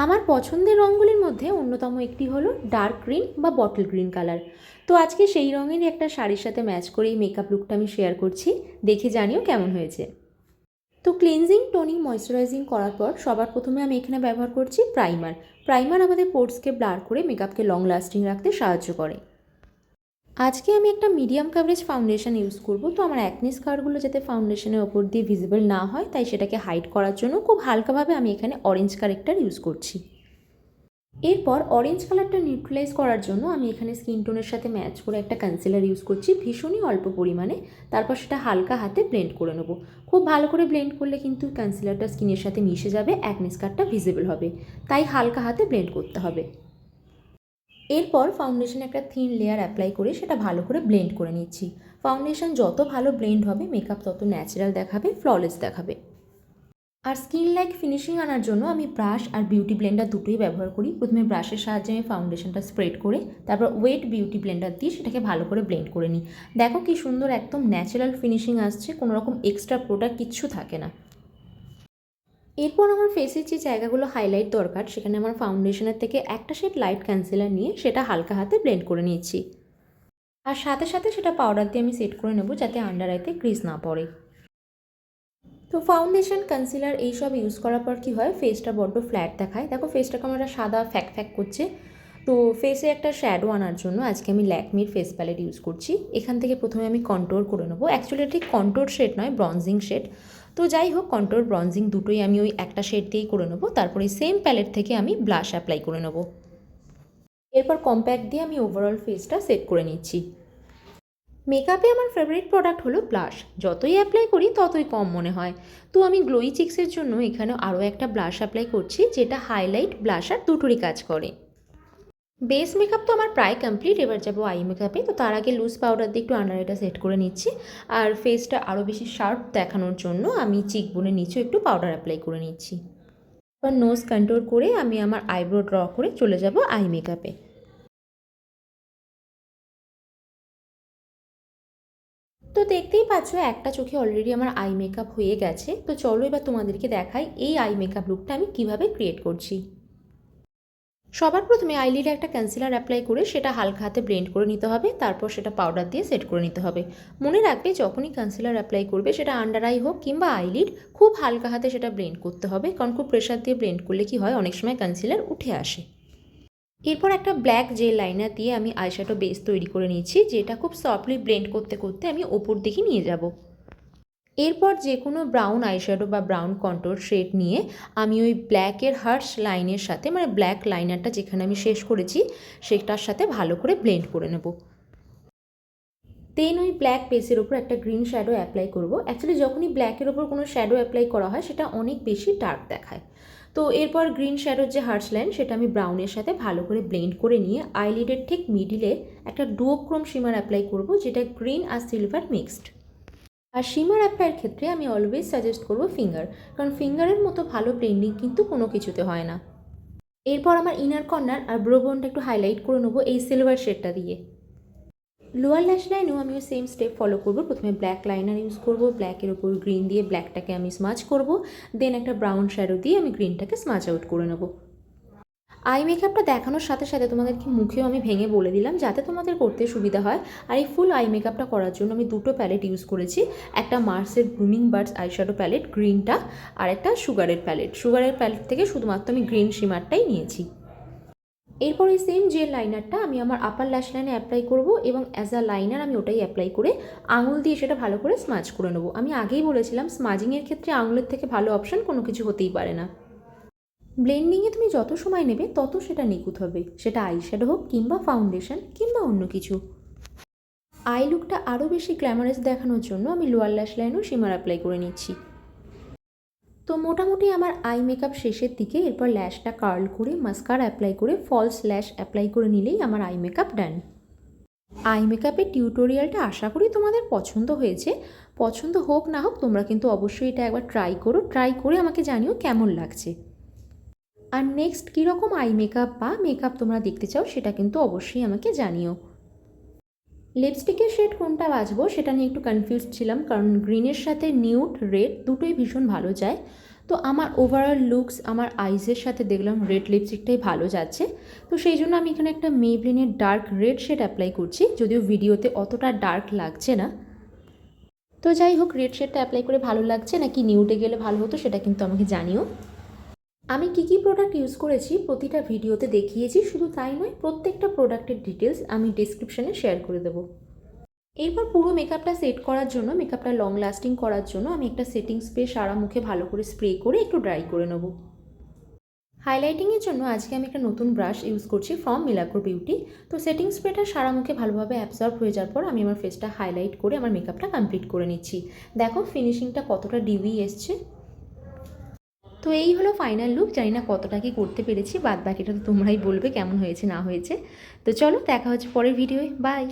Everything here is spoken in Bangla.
আমার পছন্দের রঙগুলির মধ্যে অন্যতম একটি হলো ডার্ক গ্রিন বা বটল গ্রিন কালার। তো আজকে সেই রঙেরই একটা শাড়ির সাথে ম্যাচ করে এই মেকআপ লুকটা আমি শেয়ার করছি, দেখে জানিও কেমন হয়েছে। তো ক্লিনজিং, টোনিং, ময়শ্চারাইজিং করার পর সবার প্রথমে আমি এখানে ব্যবহার করছি প্রাইমার। প্রাইমার আমাদের পোর্সকে ব্লার করে মেকআপকে লং লাস্টিং রাখতে সাহায্য করে। আজকে আমি একটা মিডিয়াম কাভারেজ ফাউন্ডেশন ইউজ করব। তো আমার অ্যাকনে স্কারগুলো যাতে ফাউন্ডেশনের ওপর দিয়ে ভিজিবল না হয়, তাই সেটাকে হাইড করার জন্য খুব হালকাভাবে আমি এখানে অরেঞ্জ কারেক্টার ইউজ করছি। এরপর অরেঞ্জ কালারটা নিউট্রালাইজ করার জন্য আমি এখানে স্কিন টোনের সাথে ম্যাচ করে একটা কনসিলার ইউজ করছি ভীষণই অল্প পরিমাণে। তারপর সেটা হালকা হাতে ব্লেন্ড করে নেবো। খুব ভালো করে ব্লেন্ড করলে কিন্তু কনসিলারটা স্কিনের সাথে মিশে যাবে, অ্যাকনে স্কারটা ভিজিবল হবে, তাই হালকা হাতে ব্লেন্ড করতে হবে। এরপর ফাউন্ডেশনে একটা থিন লেয়ার অ্যাপ্লাই করে সেটা ভালো করে ব্লেন্ড করে নিচ্ছি। ফাউন্ডেশন যত ভালো ব্লেন্ড হবে মেকআপ তত ন্যাচারাল দেখাবে, ফ্ললেস দেখাবে। আর স্কিন লাইক ফিনিশিং আনার জন্য আমি ব্রাশ আর বিউটি ব্লেন্ডার দুটোই ব্যবহার করি। প্রথমে ব্রাশের সাহায্যে আমি ফাউন্ডেশনটা স্প্রেড করে তারপর ওয়েট বিউটি ব্লেন্ডার দিয়ে সেটাকে ভালো করে ব্লেন্ড করে নিই। দেখো কি সুন্দর একদম ন্যাচারাল ফিনিশিং আসছে, কোনো রকম এক্সট্রা প্রোডাক্ট কিচ্ছু থাকে না। এরপর আমার ফেসের যে জায়গাগুলো হাইলাইট দরকার সেখানে আমার ফাউন্ডেশনের থেকে একটা শেড লাইট কনসিলার নিয়ে সেটা হালকা হাতে ব্লেন্ড করে নিচ্ছি। আর সাথে সাথে সেটা পাউডার দিয়ে আমি সেট করে নেব যাতে আন্ডার আইতে ক্রিজ না পড়ে। তো ফাউন্ডেশন, কনসিলার এইসব ইউজ করার পর কী হয়, ফেসটা বড্ড ফ্ল্যাট দেখায়। দেখো ফেসটা কেমন একটা সাদা ফ্যাক ফ্যাক করছে। তো ফেসে একটা শ্যাডো আনার জন্য আজকে আমি ল্যাকমির ফেস প্যালেট ইউজ করছি। এখান থেকে প্রথমে আমি কন্ট্রোল করে নেবো। অ্যাকচুয়ালি ঠিক কন্ট্রোল শেড নয়, ব্রঞ্জিং শেড। তো যাই হোক, কন্ট্রোল ব্রঞ্জিং দুটোই আমি ওই একটা শেড দিয়েই করে নেবো। তারপরে সেম প্যালেট থেকে আমি ব্লাশ অ্যাপ্লাই করে নেবো। এরপর কম্প্যাক্ট দিয়ে আমি ওভারঅল ফেসটা সেট করে নিচ্ছি। মেকআপে আমার ফেভারিট প্রোডাক্ট হলো ব্লাশ। যতই অ্যাপ্লাই করি ততই কম মনে হয়। তো আমি গ্লোই চিক্সের জন্য এখানে আরও একটা ব্লাশ অ্যাপ্লাই করছি যেটা হাইলাইট, ব্লাশ আর দুটোরই কাজ করে। বেস মেকআপ তো আমার প্রায় কমপ্লিট। এবার যাবো আই মেকআপে। তো তার আগে লুজ পাউডার দিয়ে একটু আন্ডার আইটা সেট করে নিচ্ছি। আর ফেসটা আরও বেশি শার্প দেখানোর জন্য আমি চিকবোনের নিচেও একটু পাউডার অ্যাপ্লাই করে নিচ্ছি। এবার নোজ কন্ট্রোল করে আমি আমার আইব্রো ড্র করে চলে যাব আই মেকআপে। তো দেখতেই পাচ্ছ একটা চোখে অলরেডি আমার আই মেকআপ হয়ে গেছে। তো চলো এবার তোমাদেরকে দেখাই এই আই মেকআপ লুকটা আমি কিভাবে ক্রিয়েট করছি। সবার প্রথমে আইলিডে একটা কনসিলার অ্যাপ্লাই করে সেটা হালকা হাতে ব্লেন্ড করে নিতে হবে। তারপর সেটা পাউডার দিয়ে সেট করে নিতে হবে। মনে রাখবে যখনই কনসিলার অ্যাপ্লাই করবে সেটা আন্ডার আই হোক কিংবা আইলিড, খুব হালকা হাতে সেটা ব্লেন্ড করতে হবে, কারণ খুব প্রেশার দিয়ে ব্লেন্ড করলে কি হয়, অনেক সময় কনসিলার উঠে আসে। এরপর একটা ব্ল্যাক জেল লাইনার দিয়ে আমি আইশ্যাডো বেস তৈরি করে নিচ্ছি, যেটা খুব সফটলি ব্লেন্ড করতে করতে আমি ওপর দিকে নিয়ে যাব। এরপর যে কোনো ব্রাউন আইশ্যাডো বা ব্রাউন কন্ট্রোল শেড নিয়ে আমি ওই ব্ল্যাকের হার্শ লাইনের সাথে, মানে ব্ল্যাক লাইনারটা যেখানে আমি শেষ করেছি সেটার সাথে ভালো করে ব্লেন্ড করে নেব। দেন ওই ব্ল্যাক বেসের ওপর একটা গ্রিন শ্যাডো অ্যাপ্লাই করব। অ্যাকচুয়ালি যখনই ব্ল্যাকের ওপর কোনো শ্যাডো অ্যাপ্লাই করা হয় সেটা অনেক বেশি ডার্ক দেখায়। তো এরপর গ্রিন শ্যাডোর যে হার্শ লাইন সেটা আমি ব্রাউনের সাথে ভালো করে ব্লেন্ড করে নিয়ে আইলিডের ঠিক মিডিলে একটা ডুওক্রোম শিমার অ্যাপ্লাই করব, যেটা গ্রিন আর সিলভার মিক্সড। আর শিমার অ্যাপ্লাইয়ের ক্ষেত্রে আমি অলওয়েজ সাজেস্ট করবো ফিঙ্গার, কারণ ফিঙ্গারের মতো ভালো ব্লেন্ডিং কিন্তু কোনো কিছুতে হয় না। এরপর আমার ইনার কর্নার আর ব্রো বোনটা একটু হাইলাইট করে নেবো এই সিলভার শেডটা দিয়ে। লোয়ার ল্যাশ লাইনেও আমিও সেম স্টেপ ফলো করবো। প্রথমে ব্ল্যাক লাইনার ইউজ করবো, ব্ল্যাকের ওপর গ্রিন দিয়ে ব্ল্যাকটাকে আমি স্মাচ করবো। দেন একটা ব্রাউন শ্যাডো দিয়ে আমি গ্রিনটাকে স্মাচ আউট করে নেবো। আই মেকআপটা দেখানোর সাথে সাথে তোমাদেরকে মুখেও আমি ভেঙে বলে দিলাম যাতে তোমাদের করতে সুবিধা হয়। আর এই ফুল আই মেকআপটা করার জন্য আমি দুটো প্যালেট ইউজ করেছি। একটা মার্সের ব্লুমিং বার্ডস আইশ্যাডো প্যালেট গ্রিনটা, আর একটা সুগারের প্যালেট। সুগারের প্যালেট থেকে শুধুমাত্র আমি গ্রিন শিমারটাই নিয়েছি। এরপর এই সেম জেল লাইনারটা আমি আমার আপার ল্যাশ লাইনে অ্যাপ্লাই করব এবং অ্যাজ আ লাইনার আমি ওটাই অ্যাপ্লাই করে আঙুল দিয়ে সেটা ভালো করে স্মাচ করে নেবো। আমি আগেই বলেছিলাম স্মাজিংয়ের ক্ষেত্রে আঙুলের থেকে ভালো অপশান কোনো কিছু হতেই পারে না। ব্লেন্ডিংয়ে তুমি যত সময় নেবে তত সেটা নিখুঁত হবে, সেটা আইশ্যাডো হোক কিংবা ফাউন্ডেশন কিংবা অন্য কিছু। আই লুকটা আরও বেশি গ্ল্যামারাস দেখানোর জন্য আমি লোয়ার ল্যাশ লাইনেও শিমার অ্যাপ্লাই করে নিচ্ছি। তো মোটামুটি আমার আই মেকআপ শেষের দিকে। এরপর ল্যাশটা কার্ল করে মাস্কারা অ্যাপ্লাই করে ফলস ল্যাশ অ্যাপ্লাই করে নিলেই আমার আই মেকআপ ডান। আই মেকআপের টিউটোরিয়ালটা আশা করি তোমাদের পছন্দ হয়েছে। পছন্দ হোক না হোক তোমরা কিন্তু অবশ্যই এটা একবার ট্রাই করো, ট্রাই করে আমাকে জানিও কেমন লাগছে। আর নেক্সট কীরকম আই মেকআপ বা মেকআপ তোমরা দেখতে চাও সেটা কিন্তু অবশ্যই আমাকে জানিও। লিপস্টিকের শেড কোনটা বাছবো সেটা নিয়ে একটু কনফিউজ ছিলাম, কারণ গ্রিনের সাথে নিউড রেড দুটোই ভীষণ ভালো যায়। তো আমার ওভারঅল লুকস আমার আইজের সাথে দেখলাম রেড লিপস্টিকটাই ভালো যাচ্ছে। তো সেই জন্য আমি এখানে একটা মেবলিনের ডার্ক রেড শেড অ্যাপ্লাই করছি, যদিও ভিডিওতে অতটা ডার্ক লাগছে না। তো যাই হোক, রেড শেডটা অ্যাপ্লাই করে ভালো লাগছে নাকি নিউডে গেলে ভালো হতো সেটা কিন্তু আমাকে জানিও। আমি কী কী প্রোডাক্ট ইউজ করেছি প্রতিটা ভিডিওতে দেখিয়েছি, শুধু তাই নয় প্রত্যেকটা প্রোডাক্টের ডিটেলস আমি ডিসক্রিপশানে শেয়ার করে দেবো। এরপর পুরো মেকআপটা সেট করার জন্য, মেকআপটা লং লাস্টিং করার জন্য আমি একটা সেটিং স্প্রে সারা মুখে ভালো করে স্প্রে করে একটু ড্রাই করে নেব। হাইলাইটিংয়ের জন্য আজকে আমি একটা নতুন ব্রাশ ইউজ করছি ফ্রম মিলাকো বিউটি। তো সেটিং স্প্রেটা সারা মুখে ভালোভাবে অ্যাবসর্ব হয়ে যাওয়ার পর আমি আমার ফেসটা হাইলাইট করে আমার মেকআপটা কমপ্লিট করে নিচ্ছি। দেখো ফিনিশিংটা কতটা ডিউই এসছে। তো এই হলো ফাইনাল লুক। জানি না কতটা কি করতে পেরেছি, বাদ বাকিটা তো তোমরাই বলবে কেমন হয়েছে না হয়েছে। তো চলো দেখা হচ্ছে পরের ভিডিওয়ে, বাই।